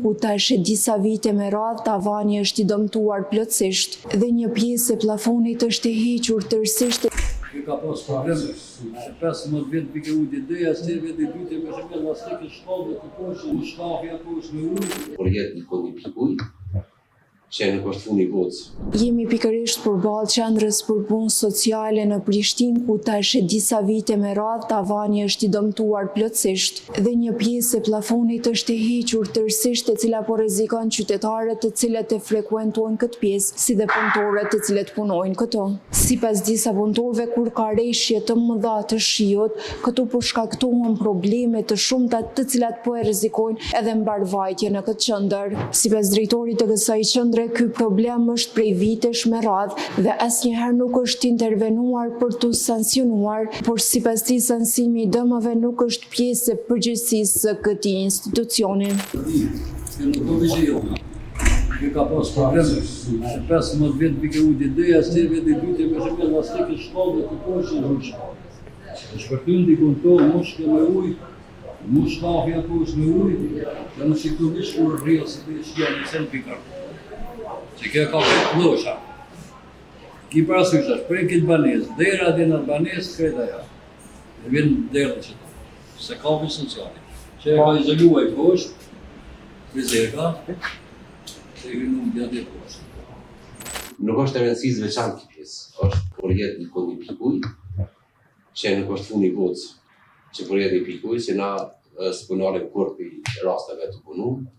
ku tash e disa vite me radhë tavani është i dëmtuar plotësisht dhe një pjesë e plafonit është e hequr tërësisht. Ka pas probleme, 15 vjet bike ujt ideja, se vjet e dytë me shembull lastikë shkollë të poshtë, në shtafja poshtë me ujë. Por jetë një koni pikuj, që nuk është funi vocë. Jemi pikërisht përballë qendrës për punë sociale në Prishtinë, ku tash e disa vite me radhë tavani është i dëmtuar plotësisht dhe një pjesë e plafonit është e hequr tërësisht, e cila po rrezikon qytetarët të cilët e frekuentojnë këtë pjesë, si dhe punëtorët të cilët punojnë këto. Sipas disa punëtorëve, kur ka rreshje të mëdha të shiut, këtu po shkaktohen probleme të shumta të cilat po e rrezikojnë edhe mbarvajtje në këtë qendër. Sipas drejtorit të kësaj qendre, ky problem është prej vitesh me radhë dhe asnjëherë nuk është intervenuar për të sanksiunuar, por sipas tij sansimi i dëmave nuk është pjesë e përgjegjësisë së këtij institucioni. Ka pas probleme, 15 vjet bike ujt ideja, se vjet e dytë me shembull lastikë shkollë të poshtë në shtafë. Shpërthyn dikun to mushkë me ujë, mushtafja poshtë me ujë, dhe në shikturisht kur rrjell se të shkja në sen pikar. Që kjo ka vetë plosha. Ki parasysh është, prej këtë banesë, dera dhe në banesë, kreta ja. Dhe vjen dera që ta, se ka vë sociale. Që e ka izoluaj poshtë, frizerka, se i vinu gjatë e poshtë. Nuk është e rëndësisë veçantë kjo pjesë, është por jetë një koni pikuj, që nuk është funi vocë, që por jetë një pikuj, që na s'punarim kur për rasteve të punu,